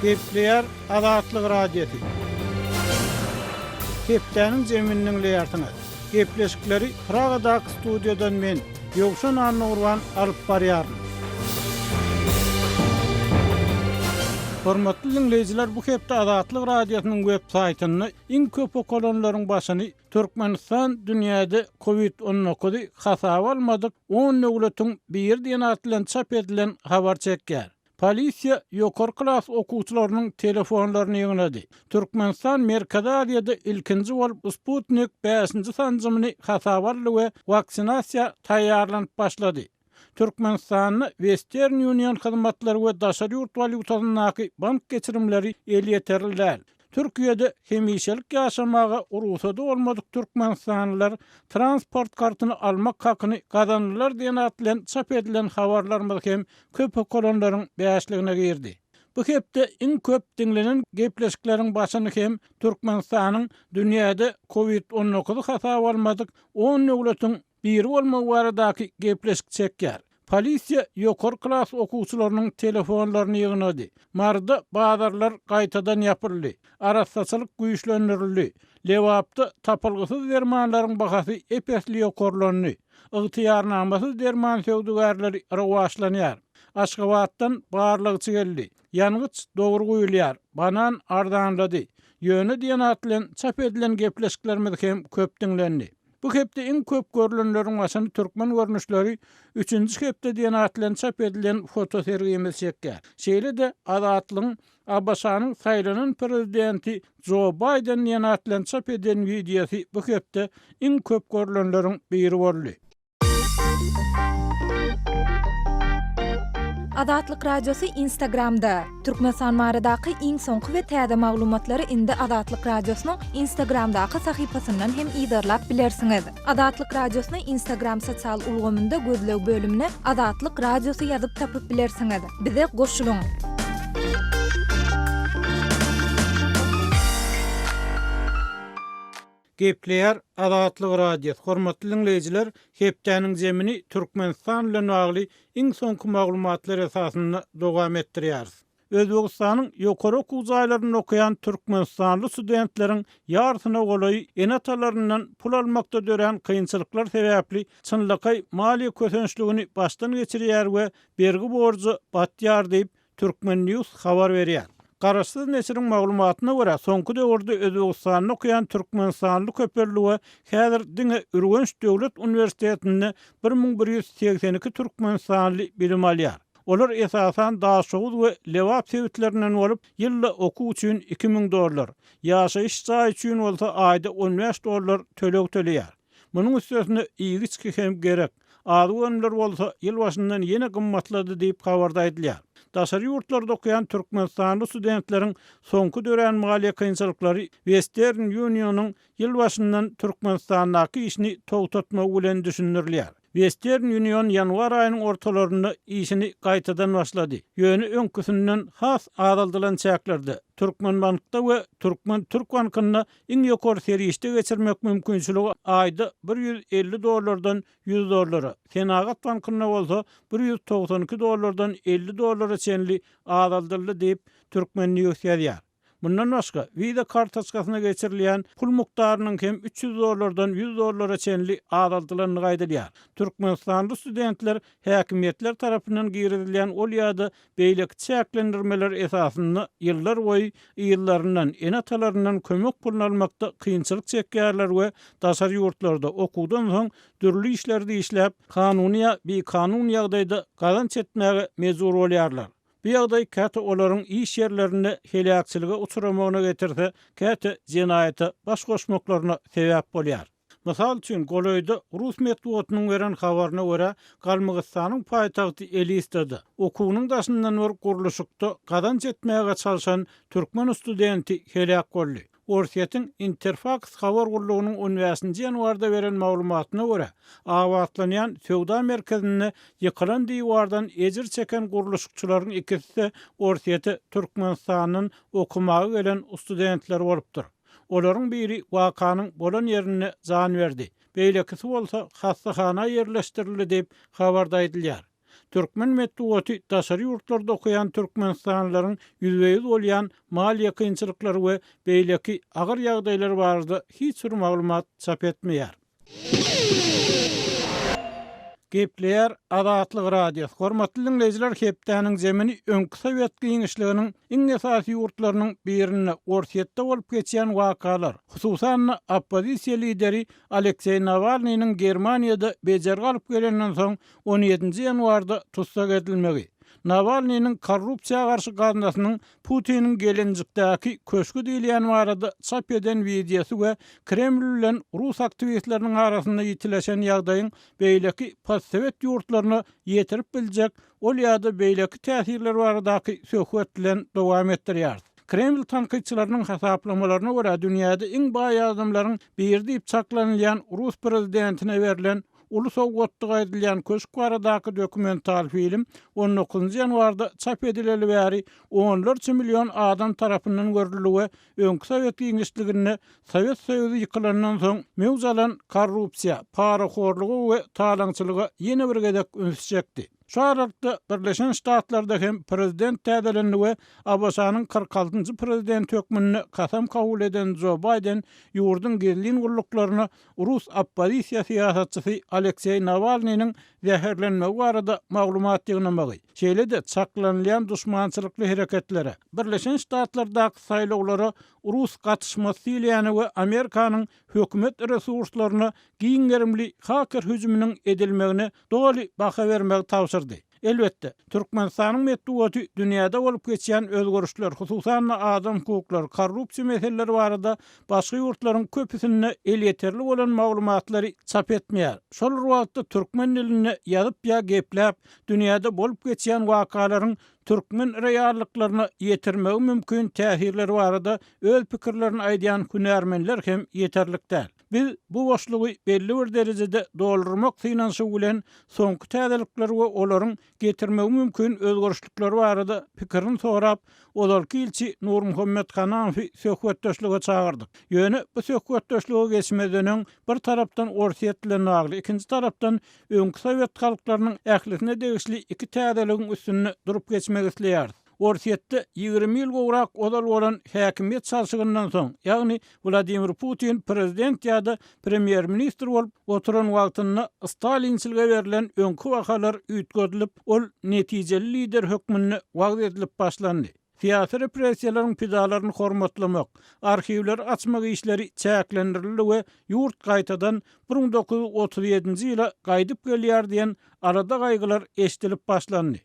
Gepleýär azatlyk radiosu. Hepdäniň jeminiň leýartyny. Gepleşikleri Pragadaky studiýadan men Ýokşan Anurwan alyp barýarym. Hormatly dinleýijiler, bu hepde Azatlyk radiosynyň web saýtyny iň köp okolonlaryň başyny Türkmenistan dünýäde Covid-19 hasaba almadyk 10 nöwletiň bir diýen atlan çap edilen habar çekýär. Polisiýa ýokary klas okuwçylarynyň telefonlaryny ýygnady. Türkmenistan Merkezi Aziýada ilkinji bolup Sputnik 5-nji sanjymyny hasaba aldy we vaksinasiýa taýýarlanyp başlady. Türkmenistanyň Western Union hyzmatlary we Daşary ýurt walyutasynaky bank geçirimleri ýetirler. Türkiýede hemişelik ýaşamaga urusada bolmadyk türkmenistanlylar transport kartyny almak hakyny gazandylar diýen atlan çap edilen habarlar hem köp okolonlaryň bäşligine girdi. Bu hepde iň köp dinlenen gepleşikleriň başyny hem Türkmenistanyň dünýäde Covid-19 hasaba almadyk 10 nöwletiň biri bolmagy baradaky gepleşik çekýär. Polisiýa ýokary klas okuwçylarynyň telefonlaryny ýygnady. Marda bazarlar gaýtadan ýapyldy. Arasaçylyk güýçlendirildi. Lewapda tapylgysyz dermanlaryň bahasy epesli ýokarlandy. Ygtyýarnamasyz derman söwdügärleri rawaşlanýar. Aşgabatdan barlygçy geldi. Ýangyç dogry goýulýar. Banan ardanlady. Ýöne diýen atlan çap edilen gepleşiklerimiz hem köp dinlendi. Bu hepde iň köp görülenleriň başyny türkmen görnüşleri 3-nji hepde diýen atlan çap edilen foto sergimiz çekýär. Şeýle de Azatlyň Abaşanyň saýlanan prezidenti Joe Biden diýen atlan çap edilen videosy bu hepde iň köp görülenleriň biri boldy. Azatlyk radiosu Instagramda. Türkmenistan baradaky iň soňky we täze maglumatlary indi Azatlyk radiosynyň Instagramdaky sahypasyndan hem ýydarlap bilersiňiz. Azatlyk radiosyny Instagram sosial ulgamynda gözleg bölümine Azatlyk radiosu ýazyp tapyp bilersiňiz. Bize goşulyň. Gepleýär Azatlyk radiosu. Hormatly dinleýijiler, Hepdäniň jemini Türkmenistan bilen bagly iň soňky maglumatlar esasynda dowam etdirýäris. Özbegistanyň ýokary okuw jaýlaryny okaýan türkmenistanly studentleriň ýartyna golaý enatalaryndan pul almakda dören kynçylyklar sebäpli çynlykay maliýe kösençligini başdan geçirýär we bergi borjy batýar diýip Türkmen News habar berýär. Garaşsyz nesiriň maglumatyna görä, soňky döwürde Özbegistanyň okaýan türkmenistanly köpellige häzir diňe Ürgenç Döwlet Uniwersitetinde 1182 türkmenistanly bilim alýar. Olar esasan Daşary we Lewap sewitlerinden bolup, ýylda okuw üçin $2000, ýaşaýyş jaý üçin bolsa aýda $15 töleg töleýär. Munyň üstesine iýgiçki hem gerek. Ady önler bolsa ýyl başyndan ýene gymmatlady diýip habarda edilýär. Daşary ýurtlarda okaýan türkmenistanly studentleriň soňky dören maliýe kynçylyklary Western Union'yň ýyl başyndan Türkmenistandaky işini togtatmak bilen düşünülýär. Western Union ýanwar aýynyň ortalarynda işini gaýtadan başlady. Ýöne öňküsinden has azaldylan çäklerdi. Türkmen bankda we Türk bankynda iň ýokary serişde geçirmek mümkinçiligi aýda $150 $100. Senagat bankynda bolsa $192 $50 çenli azaldyldy diýip Türkmen News ýazýar. Bundan başga viza kartoçkasyna geçirilýän pul mukdarynyň hem $300 $100 çenli azaldylyny gaýdylýar. Türkmenistanly studentler häkimetler tarapyndan girilýän ol ýa-da beýleki çäklendirmeler esasynda ýyllar boýy ýyllaryndan enatalaryndan kömek pulunu almakda kynçylyk çekýärler we daşary ýurtlarda okuwdan soň dürli işlerde işläp kanun ýagdaýda gazanç etmäge mejbur bolýarlar. Bu ýagdaý käte olaryň iş ýerlerinde helakçylyga uçuramagyna getirse, käte jenaýata baş goşmaklaryna sebäp bolýar. Mysal üçin golaýda Rus medeniýetiniň beren habaryna görä, Galmygystanyň paýtagty Elistada okuwynyň daşyndan bir guruluşykda gazanç etmäge çalışan türkmen studenti helak boldy. Orsýetdäki Interfax habar gurulugynyň 10-nji ýanwarda beren maglumatyna görä, awatlanýan sowda merkezine ýykylan diýwardan ejir çeken guruluşçylaryň ikisi Orsýetde Türkmenistanyň okumagy gelen studentler bolupdyr. Olaryň biri wakanyň bolan ýerine jan berdi. Beýlekisi bolsa hastahana ýerleşdirildi diýip habarda edilýär. Türkmen medeniýeti Daşary ýurtlarda okaýan türkmenstanlylaryň ýüzbeýiz bolýan maliýe kynçylyklary we beýleki agyr ýagdaýlary barada hiç bir maglumat çap etmeýär. Gepler Adatlyk radio. Hormatly dinleyijiler, Hepdäniň jemini öňki sowet giňişliginiň iň esasy ýurtlarynyň birine Orsýetde bolup geçýän wakalar, hususan oppozisiýa lideri Aleksey Navalnyň Germaniýada bejer galyp gelenden soň 17 ýanwarda tutsak edilmegi. Navalnyň korrupsiýaga garşy gazandasynyň Putiniň gelenjekdäki köşkü diýilýän barada çap eden videosy we Kreml bilen Rus aktivistleriniň arasynda ýitileşen ýagdaýyň beýleki postsovet ýurtlaryna ýetirip biljek, ol ýa-da beýleki täsirleri baradaky söhbet bilen dowam etdirýär. Kreml tanqidçilarynyň hasaplamalarına görä dünýäde iň baý adamlaryň biri diýip çaklanylýan Rus prezidentine berilen ulus owgatlyga edilýän köşk baradaky dokumental film 19 ýanwarda çap edileli bäri 10 milyon adam tarapyndan görüldü we öňki sowet giňişligine Sowet Soýuzy ýykylandan soň mewzalan korrupsiýa, paraxorlugy we talaňçylyga ýene bir gedek ünsüçekdi. Şu aralıkta Birleşen Ştatlarda hem prezident täzelendi we Abaşanyň 46-njy prezident hökmüne kasam kabul eden Joe Biden ýurdun gerliň guruluklaryna Rus oppozisiýa syýasatçysy Aleksey Navalnyň zäherlenmegi barada maglumat ýygnamogy. Şeýle-de çaklanylýan duşmançylykly hereketlere, Birleşen Ştatlardaky saýlawlara Rus gatnaşmasy ýaly we Amerikanyň hökümet resurslaryna giňgerimli haker hüjüminiň edilmegine doly baha bermegi tawşyrdy. Elbetde, Türkmenistanyň medeniýeti dünýäde bolup geçýän özgörüşler, hususan adam hukuklary, korrupsiýa meseleleri barada başga ýurtlaryň köpüsine el ýeterli bolan maglumatlary çap etmeýär. Şol wagtda türkmen diline ýazyp ýa gepläp dünýäde bolup geçýän wakalaryň türkmen reýallyklaryna ýetirmegi mümkin täsirleri barada öz pikirlerini aýdýan hünärmenler hem ýeterlik däl. Biz bu boşlugy belli bir derejede doldurmak synanşy bilen soňky täzelikler we olaryň getirmegi mümkin özgörüşlikleri barada pikirini sorap, olarky ilçi Nur Muhammed Hanafi söhbetdeşlige çağırdyk. Ýöne bu söhbetdeşlige geçmeden bir tarapdan Orsýetdäki agly, ikinji tarapdan öňki sowet halklarynyň ählisine degişli iki täzeligiň üstünde durup geçmegi isleýär. Orsýetde 20 ýyl gowrak odal bolan häkimiýet çalşygyndan soň, ýagny Vladimir Putin prezident ýa-da premier ministr bolup oturan wagtynda Stalinçilge berilen öňki wakalar üýtgözülip, ol netijeli lider hökmüne wagt edilip başlandy. Syýasy repressiýalaryň pidalaryny hormatlamak, arhivler açmak işleri çäklendirildi we ýurt gaýtadan 1937-nji ýyla gaýdyp gelýär diýen arada gaýgylar eşdilip başlandy.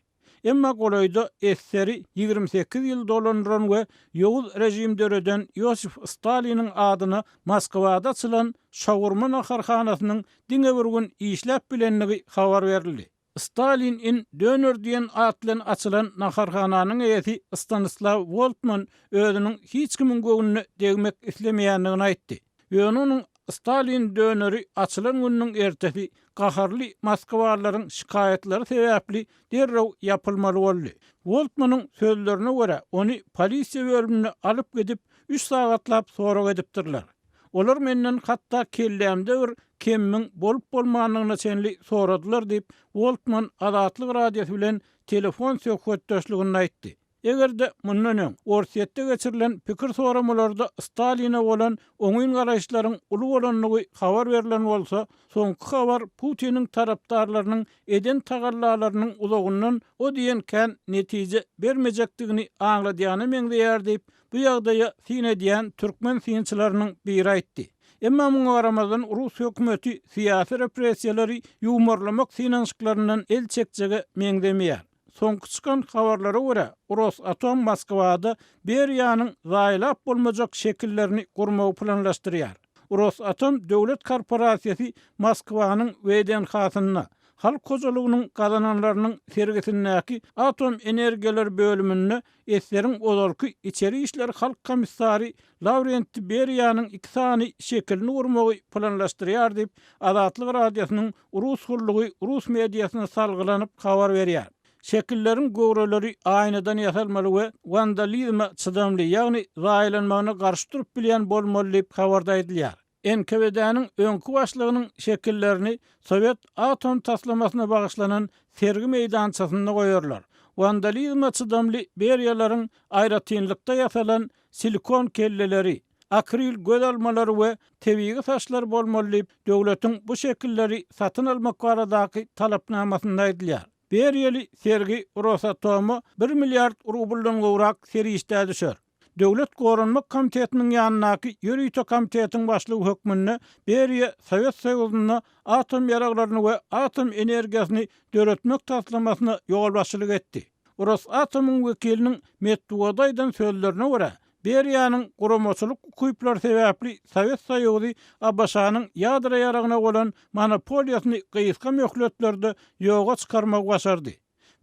Emma golaýda eseri 28 ýyl dolandyran we ýowuz rejimdöreden Ýosif Staliniň adyna Moskwada açylan şawurma naharhanasynyň diňe bir gün işläp bilenligi habar berildi. Stalin in döner diýen at bilen açylan naharhananyň eýeti Stanislav Voltman özüniň hiç kimin göwnüne degmek islemeýändigini aýtdy. Ýöne Stalin döneri açylan günüň ertesi gaharly Moskwalylaryň şikaýetleri sebäpli derrew ýapylmaly boldy. Voltmanyň sözlerine görä, ony polisiýa bölümine alyp gidip 3 sagatlap sorag edipdirler. Olar menden hatda kellämde bir kemmiň bolup bolmanyna çenli soradylar diýip Voltman Adatlyk radiosu bilen telefon söhbetdeşligini aýtdy. Egerde mundan öň Orsýetde geçirilen pikir soramalarda Stalin'e bolan oňyn garaşlaryň uly bolanlygy habar berilen bolsa, soňky habar Putiniň tarapdarlarynyň eden tagallalarynyň ulagyndan o diýen netije bermejekdigini aňladýany meňdeýär diýip bu ýagdaýa sine diýen türkmen synçylarynyň biri aýtdy. Emma muňa garamazdan Rus hökümeti syýasy repressiýalary ýumurlamak synanşyklarynyň el çekjege meňdemeýär. Soňky çykan habarlara görä, Rosatom Moskwada Beriýanyň zaýlap bolmajak şekillerini gurmagy planlaşdyrýar. Rosatom döwlet korporasiýasy Moskwanyň wedenhasyna, halk kojalygynyň gazananlarynyň sergisindäki atom energiýalar bölümine esleriň olarky içeri işler halk komissary Lavrent Beriýanyň 2 sany şekilini gurmagy planlaşdyrýar diýip Adatlyk radiosynyň Rus hurlugy Rus mediasyna salgylanyp habar berýär. Şekillerin göwreleri aýnadan ýasalmaly we vandalizma çydamly, ýagny zaýlanmagyna garşy durup bilýän bolmaly diýip habarda edilýär. NKVD'niň öňki başlygynyň şekillerini sowet atom taslamasyna bagyşlanan sergi meýdançasyna goýarlar. Vandalizma çydamly beriýalaryň aýratynlykda ýasalan silikon kelleleri, akril göz almalary we tebigi taşlar bolmaly döwletiň bu şekilleri satyn almak baradaky talapnamasyna edilýär. Berýeli sergi Rosatom'a 1 milliard rubldan gowrak serişde düşer. Döwlet Gorunma Komitetiniň ýanynaky ýürüýte komitetiň başlygy hökmünde beriýe Sowet Soýuzyna atom ýaraglaryny we atom energiýasyny döretmek taslamasyna ýol başçylyk etdi. Rosatomyň wekiliniň Medvedeýdan sözlerine görä, beriýanyň guramaçylyk küýpler sebäpli Sowet Soýuzy Abaşanyň ýadra ýaragyna bolan monopoliýasyny gysga möhletlerde ýoga çykarmak başardy.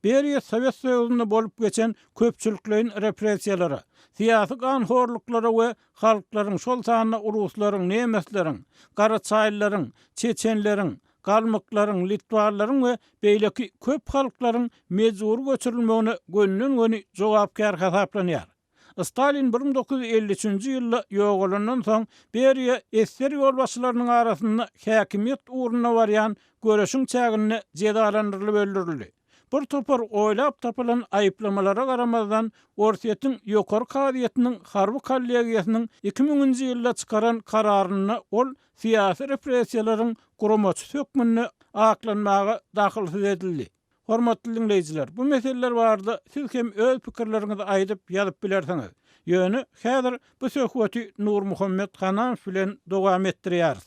Beriýe Sowet Soýuzyna bolup geçen köpçülikleriň repressiýalary, syýasy ganhorluklara we halklaryň şol sanyna uruslaryň, nemesleriň, garaçaýlaryň, çeçenleriň, galmyklaryň, litwalaryň we beýleki köp halklaryň mejbur göçürilmegine gönlün jogapkar hasaplanýar. Stalin 1953-nji ýylda ýogalandan soň beriýe esser ýolbaşçylarynyň arasynda häkimiýet uğruna barýan göreşiň çägine jedalandyrlyp öldürildi. Bir topar oýlap tapylan aýyplamalara garamazdan Orsýetdäkiň ýokary kadiýetiniň harby kollegiýasynyň 2000-nji ýylda çykaran kararyna ol syýasy repressiýalaryň guramaçy hökmüne aklanmaga dahylsyz edildi. Hormatly dinleýijiler, bu meseleler barada siz hem öz pikirleriňizi aýdyp ýazyp bilersiňiz. Ýöne häzir bu söhbeti Nur Muhammed Hanan bilen dowam etdirýäris.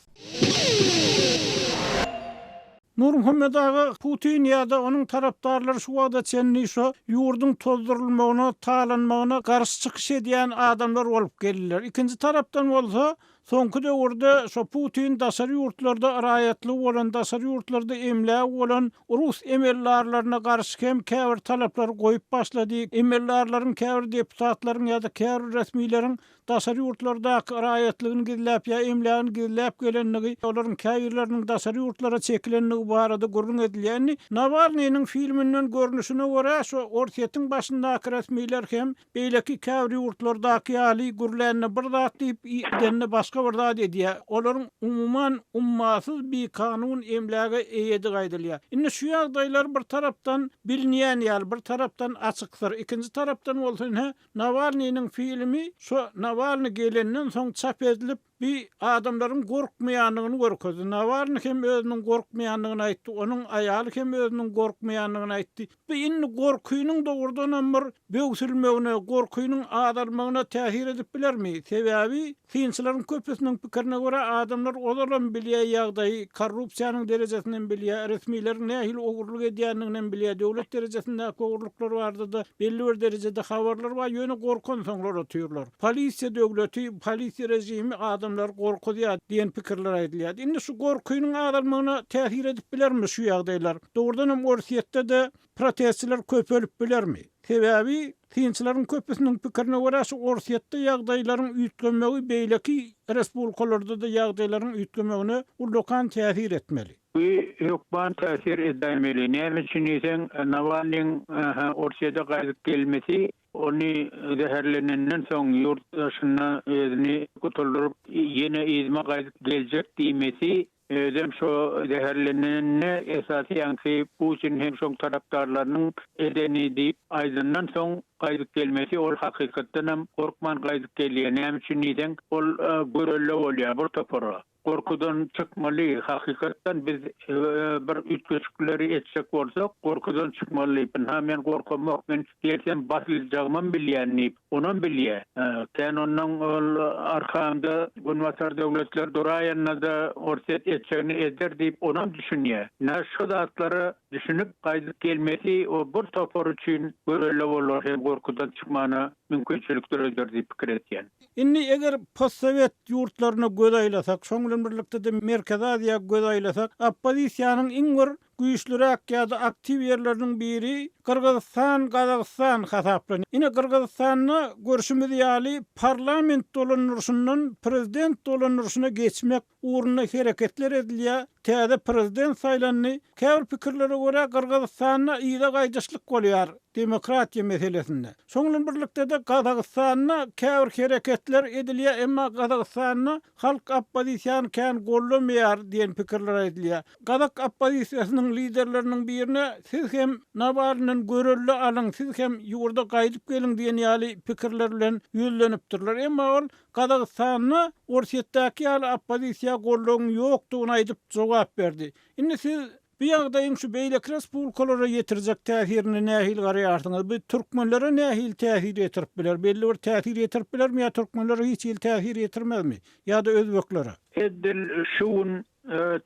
Nur Muhammed ağa Putin ýa-da onuň tarapdarlary şu wagda çenli şo ýurdun tozdurulmagyna, talanmagyna garşy çykyş edýän adamlar bolup geldiler. Ikinji tarapdan bolsa soňky döwürde şo Putin Daşary ýurtlarda araýatly bolan, Daşary ýurtlarda emläp bolan Rus emellarlaryna garşy hem käbir talaplar goýup başlady. Emellarlaryň käbir deputatlaryň ýa-da käbir resmiýleriň Daşary ýurtlardaky araýatlygyny gizläp ýa emläni gizläp gelenligi, olaryň käbirleriniň Daşary ýurtlara çekilenligi barada gurrun edilýäni, Navalnyň filminden görnüşine görä şo Orsýetiň başyndaky resmiýler hem beýleki käbir ýurtlardaky ýaly gurlanyny bir zat diýip denne başga bir zat edýär. Olaryň umuman ummasyz bir kanun emläge eýedi gaýdylýar. Indi şu ýagdaýlar bir tarapdan bilinýän ýaly, bir tarapdan açykdyr. Ikinji tarapdan bolsa Navalnyň filmi şo Navalny gelenden soň çap edilip bir adamların gorkmaýanlygyny görkezdi. Navalny hem özüniň gorkmaýanlygyny aýtdy, onuň aýaly hem özüniň gorkmaýanlygyny aýtdy. Bu indi gorkuýynyň dogurdan bir böwsülmegine, gorkuýynyň adalmagyna täsir edip bilermi? Sebäbi kynçylaryň köpüsiniň pikirine görä adamlar olaram bilýär ýagdaýy, korrupsiýanyň derejesininden bilýär, resmiýleriň nähil ogurluk edýänliginden bilýär, döwlet derejesinde ogurluklar bardy da belli bir derejede habarlar bar, ýöne gorkan soňlar otyrlar. Polisiýa döwleti, polisiýa rejimi adamlar gorkudýar diýen pikirler aýdylýar. Indi şu gorkuýynyň adamlaryna täsir edip bilermi şu ýagdaýlar? Dogrudan hem Orsýetde de protestçiler köp ölüp bilermi? Sebäbi kynçylaryň köpüsiniň pikirine görä şu Orsýetde ýagdaýlaryň üýtgenmegi beýleki respublikalarda da ýagdaýlaryň üýtgenmegine ullukan täsir etmeli. Ýokban täsir edilmeli. Näme üçin isen Navalnyň Orsýetde gaýdyp gelmesi, onu zäherlenenden soň ýurtdaşyna özüni gutuldurup ýene izme gaýdyp geljek diýmesi, özüm şo zäherlenende esasy ýanky Putin hem şoň tarapdarlarynyň edeni diýip aýdyndan soň gaýdyp gelmesi ol hakykatdan hem gorkman gaýdyp gelýär. Näme üçin isen ol görelle bolýar bir topara. Korkudan çıkmalı. Hakikaten biz bir ütköçükleri etsek olsak korkudan çıkmalı. Hemen korkamak, ben dersen basılacağımı bilýän, onun bilýär. Sen ondan arkamda Gunvatar devletler dorayanına da Orsýet etçeğini eder deyip onun düşünýär. Şu zatları düşünüp gaýdyp gelmesi o bir topar üçin görelle bolar, hem korkudan çıkmana mümkinçilikler öder deyip pikir etýän. Indi eger post-sowet ýurtlaryna göz aýlasak, şoňlan birlikde de Merkez Aziýa göz aýlasak, oppozisiýanyň iň bir güýçlüräk ýa-da aktiv ýerleriniň biri Kırgızstan hasaplanýar. Ine Kırgızstanyna görüşimiz ýaly parlament dolanýaryndan prezident dolanýaryna geçmek uğruna hereketler edilýär. täze prezident saýlanny käbir pikirlere görä Kırgızstanyna ýyda gaýdyşlyk bolýar demokratiýa meselesinde. Şoňlan birlikde de Kazakstanyna käbir hereketler edilýär, emma Kazakstanyna halk oppozisiýany kän gollamaýar diýen pikirler edilýär. Kazak oppozisiýasynyň liderleriniň birine siz hem Navalnyň görelli alyň, siz hem ýurda gaýdyp geliň diýen ýaly pikirler bilen ýüzlenipdirler. Emma ol Kazakstanyna Orsýetdäki ýaly oppozisiýa gollagyň ýokdugyny aýdyp jogap berdi. Indi siz bu ýagdaýyň şu beýlek respublikalara ýetirjek täsirini nähil garaýarsyňyz? Bu türkmenlere nähil täsir ýetirip biler? Belli bir täsir ýetirip bilermi ýa türkmenlere hiç ýyl täsir ýetirmezmi? Ýa-da özbeklere? Edil şuun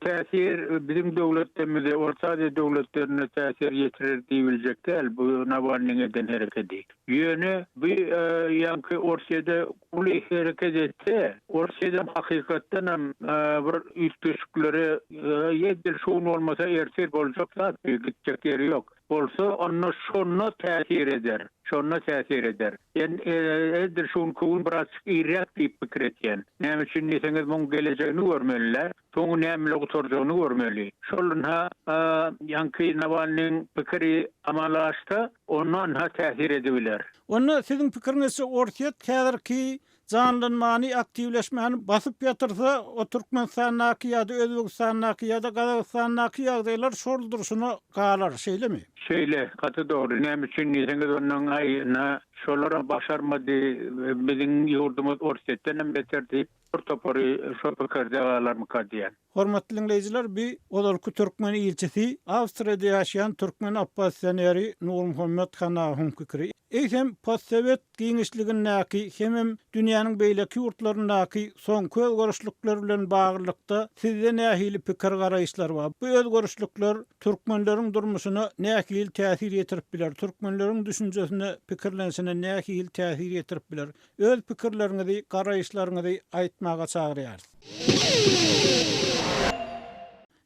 täsir bizim döwletlerimize, orta döwletlerine täsir ýetirir diýiljek däl bu Navalnyň eden hereketi. Ýöne bu ýanky Orsiýada uly hereket etse, Orsiýada hakykatdan hem bir üstüşükleri edil şuun olmasa ertir boljak zat gitjek ýeri ýok. Bolsa onu şonna täsir eder. Şonna täsir eder. Yani edil şuun kuun biraz irrak diýip pikir etýän. Näme üçin diýseňiz muň gelejegini görmeliler. Soňu näme oturjagyny görmeli. Şolunha ýanky Navalnyň pikiri amalaşda ondan ha täsir edebiler. Onu sizin pikiriňizçe Orsiýet häzirki janlanmany aktivleşmäni basyp ýatyrsa, o Türkmenistanyňky ýa-da Özbegistanyňky ýa-da Kazakstanyňky ýagdaýlar şol duruşyna galar, şeýlemi? Şeýle, gaty dogry. Näme üçin diýseňiz onuň aýyna şolara başarmady, biziň ýurdumyz Orsiýetden hem beter diýip topary şo pikirde galar mukaddiýan. Hormatly dinleyijiler, bir Olalky Türkmen ilçesi, Awstriýada ýaşaýan türkmen oppositsioneri Nur Muhammed Hanahyň pikiri. Eýsem post-sowet giňişligindäki hem dünýäniň beýleki ýurtlaryndaky soňky özgörüşlikler bilen baglykda sizde nähili pikir garaýşlar bar? Bu özgörüşlikler türkmenleriň durmuşyna nähili täsir ýetirip biler? Türkmenleriň düşünjesine, pikirlensine nähili täsir ýetirip biler? Öz pikirleriňizi, garaýşlaryňyzy aýtmaga çagyrýar.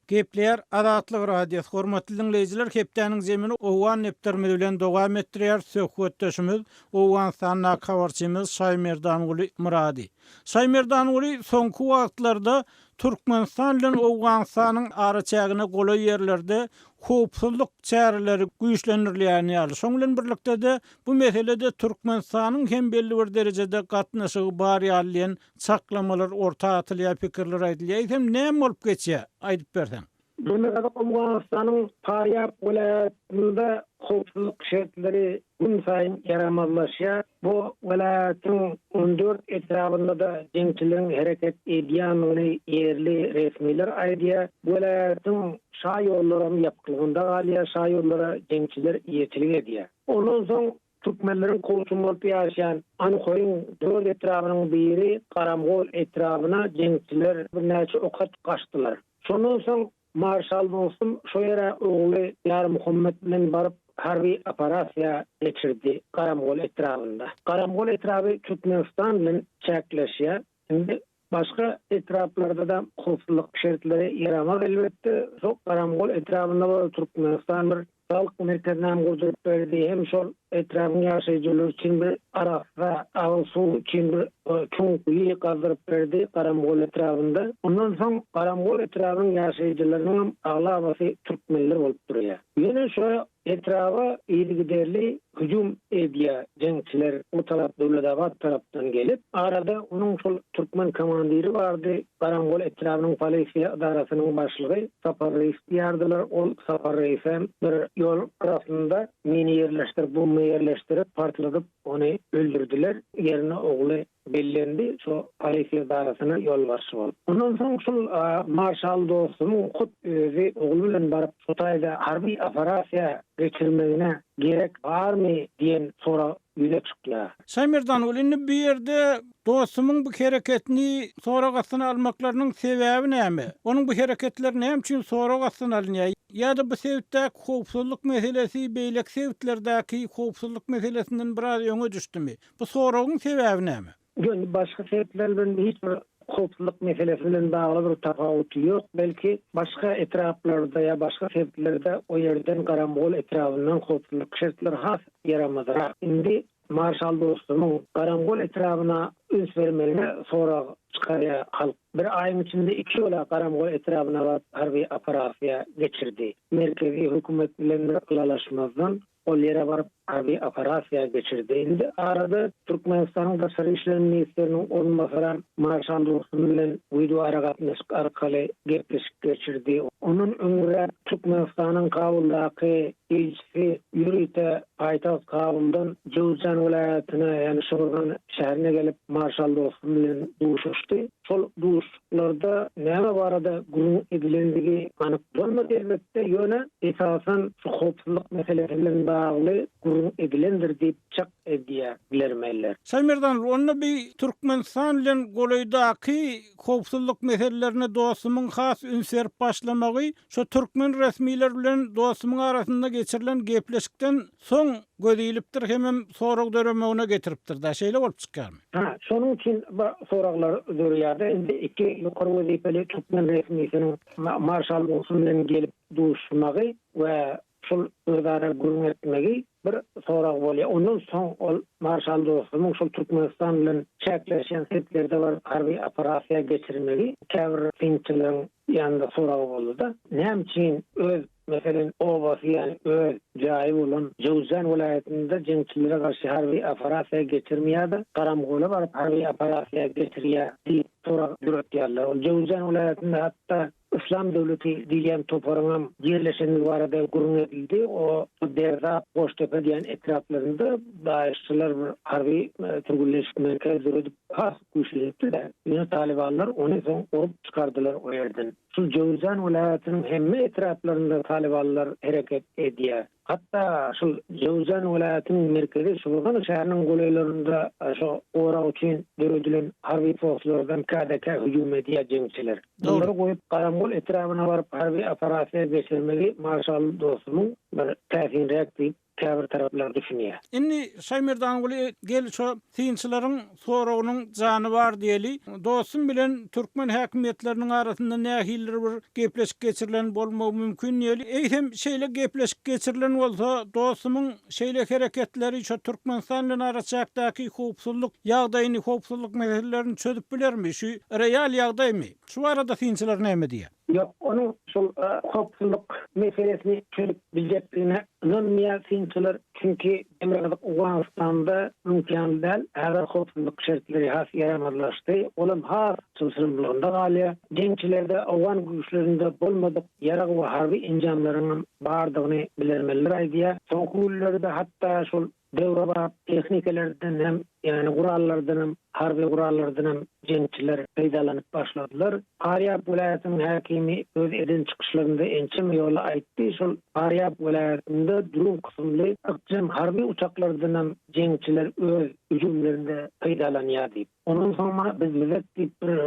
Gepler Adatlyk radiosu hormatly dinleyijiler, Hepdäniň jemini Owgan-türkmen bilen dowam etdirýär. Söhbetdeşimiz Owgan habarçymyz Şaýmerdan uly Muradi. Şaýmerdan uly soňky wagtlarda Türkmenistan bilen Owganistanyň araçagyna golaý ýerlerde howpsuzlyk çäreleri güýçlendirilýän ýaly. Şoňlan birlikde de bu meselede Türkmenistanyň hem belli bir derejede gatnaşygy bar ýaly çaklamalar orta atylýar, pikirler aýdylýar. Hem näme bolup geçýär? Aýdyp berseň. Bunu Owganistanyň Paryap welaýatynda howpsuzlyk şertleri gün saýyn yaramazlaşýar. Bu welaýatyň 14 etrafynda da jeňçileriň hereket edýäni ýerli resmiler aýdýar. Welaýatyň şa ýollaryny ýapylganda galýar, şa ýollara jeňçiler ýetilik edýär. Ondan soň türkmenleriň kowşumlaryp ýaşaýan Anykoýyň 4 etrafynyň biri Garamgol etrafyna jeňçiler bir näçe okat gaçdylar. Şondan soň Marşal Dostum şo ýere ogly Ýar Muhammed bilen baryp harbi operasiýa geçirdi Garamgol etrafynda. Garamgol etrafy Türkmenistan bilen çäkleşýär. Şimdi başga etraflarda da howpsuzlyk şertleri yaramaz elbetde. Şo Garamgol etrafynda Türkmenistan bir halk merkezine gurdurup berdi. Hem şol etrafyny ýaşaýjylar üçin bir arasda agyl suw üçin bir çoň kuýy gazdyryp berdi Garamgol etrafynda. Ondan soň Garamgol etrafynyň ýaşaýjylarynyň aglaby türkmenler bolup durýar. Ýöne şo etrafa ýerli hüjum edýär jeňçiler o tarap döwlet tarapdan gelip arada onun şol türkmen komandiri bardy. Garamgol etrafynyň polisiýa idarasynyň başlygy Sapar Reis ýardylar. Ol Sapar Reis bir ýol arasynda mini yerleştirip partladyp onu öldürdüler. Yerine ogly bellendi. Şo polisiýa idarasyna ýol başçy. Ondan soň şol Marşal Dostumyň hut özi ogly bilen baryp Sotaýda harbi operasiýa geçirmegine gerek barmy diýen sora ýüze çykýar. Şaýmerdan uly bir ýerde Dostumyň bu hereketini soragasyny almaklarynyň sebäbi näme? Onuň bu hereketler näme üçin soragasyny alınýar? Ýa-da bu sebäpde howpsuzlyk meselesi beýlek sebäplerdäki howpsuzlyk meselesinden biraz öňe düşdümi? Bu soragyň sebäbi näme? Ýöne başga sebäpler bilen hiç bir howpsuzlyk meselesinden bagly bir tafawut ýok. Belki başga etraflarda ýa başga sebeplerde o ýerden Garamgol etrafyndan howpsuzlyk şertleri has yaramazar. Indi marşal Dostumyň garangol etrafına üns vermeline sonra çıkarya halk. Bir aýyň içinde 2 ola garangol etrafına harbi operasiýa geçirdi. Merkezi hökümet bilen ýalaşmazdan ol ýere baryp harbi operasiýa geçirdi. Indi arada Türkmenistanyň Daşary işleri ministriniň orunbasary marşal Dostum bilen video aragatnaşyk arkaly gepleşik geçirdi. Onun öňüne Türkmenistanyň Kabuldaky elçisi ýürüýte paýtagt Kabuldan Jowzan welaýatyna, ýani Şurgan şäherine gelip marşal Dostum bilen duşuşdy. Şol duşlarda näme barada gurun edilendigi anyk bolmady elbetde, ýöne esasan şu howpsuzlyk meselesi bilen bagly gurun edilendir diýip çak edýär bilermeýler. Saýmerdan onu bir Türkmenistan bilen golaýdaky howpsuzlyk meselelerini Dostumyň has ünser başlamagy şu türkmen resmiler bilen Dostumyň arasynda geçirilen gepleşikden soň gödilipdir, hemem sorag döremegine getiripdir. Daşaýla bolup çykýarmy? Şonuň için soraglar dörýärdi. Indi iki ýokary wezipeli türkmen resmiýetiniň marşal Dostum bilen gelip duşmagy we şol özara gurun etmegi bir sorag bolýar. Ondan soň ol marşal Dostumyň şol Türkmenistan bilen çäkleşen setlerde bar harby operasiýa geçirmegi käbir kynçylygyň ýanynda sorag boldy da. Näme üçin öz meselen obasy, ýani öz jaýy bolan Jowzan welaýatynda jeňçilere garşy harby operasiýa geçirmeýärdi. Garamgola baryp harby operasiýa geçirýär diýip sorag ýürütýärler. Ol Jowzan welaýatynda hatda İslam döwleti diýen toparňam ýerleşeni barada gurun edildi. O derda Boştepe diýen etraplarynda daýyşçylar harby türgülleşik merkezleri has güýçlenipdi. Ýöne talibanlar ony soň orup çykardylar o ýerden. Şu Jowzan welaýatynyň hemme etraplarynda talibanlar hereket edýär. Hatta şu Jowzan welaýatynyň merkezi Şurgan şäheriniň golaýlarynda şu ora üçin döredilen harby poslardan KDK hüjüm edýär jeňçiler. Onları goýup garangol etrafına baryp harby operasiýa geçirmegi marşal Dostumyň bir täsirleri diýip käbir taraplar düşünýär. Indi Saýmerdan gel şu kynçylaryň soragynyň jany bar diýeli. Dostum bilen türkmen häkimetleriniň arasynda nähiller bir gepleşik geçirilen bolmagy mümkin diýeli. Eýsem şeýle gepleşik geçirilen bolsa Dostumyň şeýle hereketleri şu Türkmenistan bilen araçakdaky howpsuzlyk ýagdaýyny, howpsuzlyk meselelerini çözüp bilermi? Şu real ýagdaýmy? Şu arada kynçylar näme diýär? Yok, onu şol howpsuzlyk meselesini çözüp biljekdigine inanmaýar kynçylar, çünki emredik Owganistanda mümkin däl, äger howpsuzlyk şertleri has ýaramadlaşdy. Olam has çylsyrmlygynda galýar. Jeňçilerde Owgan güýçlerinde bolmadyk ýarag we harby enjamlarynyň bardygyny bilermeler aýdýar. Soňky hatda şol döwra tehnikalardan hem ýani gurallardan hem harby gurallardan hem jeňçiler peýdalanyp başladylar. Aryap welaýatynyň häkimi öz edin çykyşlarynda ençem ýola aýtdy. Şol Aryap welaýatynda durum kysymly ykjym harby uçaklardan hem jeňçiler öz hüjümlerinde peýdalanýar diýip. Ondan soň biz diýip bir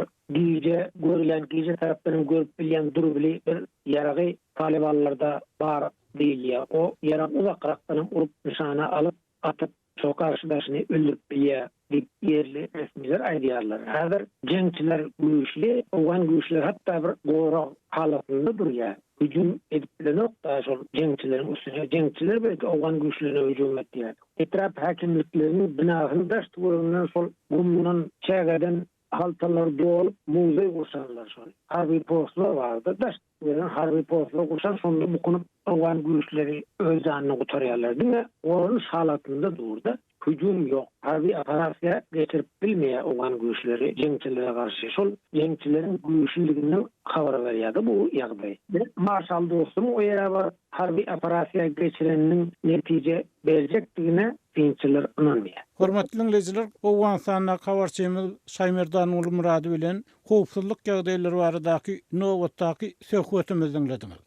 giýje tarapdan görüp bilýän durubly bir ýaragy talibanlarda bar diýilýär. O ýarag uzakrakdan urup nişana alyp atyp şu karşıdaşını öldürüp bilýär diýip ýerli resmiler aýdýarlar. Häzir jeňçiler güýçli, Owgan güýçleri hatda bir gora halatynda durýar. Hüjüm edip bilenok da şol jeňçileriň üstüne jeňçiler belki Owgan güýçlerine hüjüm etdiler. Etrap häkimlikleriniň binasyny daşdyrýan şol gumdan çägeden haltalar dolup muzeý gurşanlar şol. Harby postlar bardy. Daşdyrýan harby postlar gurşan şonda bukunup Owgan güýçleri öz janyny gutarýarlar. Diňe onuň halatynda durdy. Hüjüm yok. Harby operasiýa geçirip bilmeýär Owgan güýçleri jeňçilere garşy. Şol jeňçileriň güýçlüligini habar berýärdi bu ýagdaý. Marşal Dostum o ýere bar harby operasiýa geçireniň netije berjekdigine kynçylar inanmaýar. Hormatly dinleyijiler, Owganistanda habarçymyz Saýmerdan Ulmurady bilen howpsuzlyk ýagdaýlary baradaky nowatdaky söhbetimizi dinlediňiz.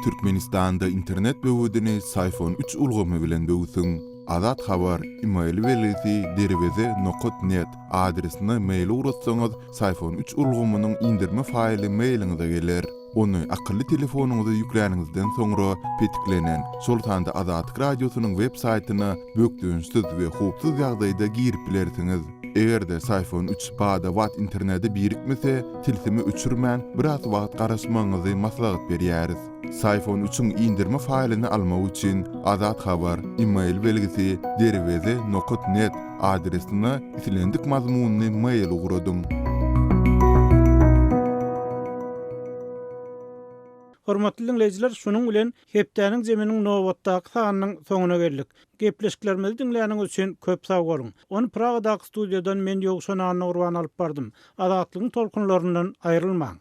Türkmenistanda internet böwüdini Sayfon 3 ulgamy bilen böwüsüň. Azat habar email welisi derweze.net adresine mail uratsaňyz Sayfon 3 ulgamynyň indirme faýly mailiňize geler. Onu akıllı telefonuňyza ýükläniňizden soňra petiklenen Sultanda Azatlyk radiosynyň web saýtyna bökdüňiz we howpsuz ýagdaýda girip bilersiňiz. Egerde iPhone 3 bada wat interneti birikmese, tilsimi uçurman biraz wagt garaşmaňyzy maslahat berýäris. iPhone 3'ün indirme failini almak üçin Azat Habar e-mail belgisi dereweze.net adresine isilendik mazmunny mail uğradym. Hormatly dinleyijiler, şunuň bilen Hepdäniň jeminiň nowatdaky sanynyň soňuna geldik. Gepleşiklerimizi dinleýäniňiz üçin köp sag bolun. Onu Pragadaky studiýadan men ýokşan Urban alyp bardym. Azatlygyň tolkunlaryndan aýrylmaň.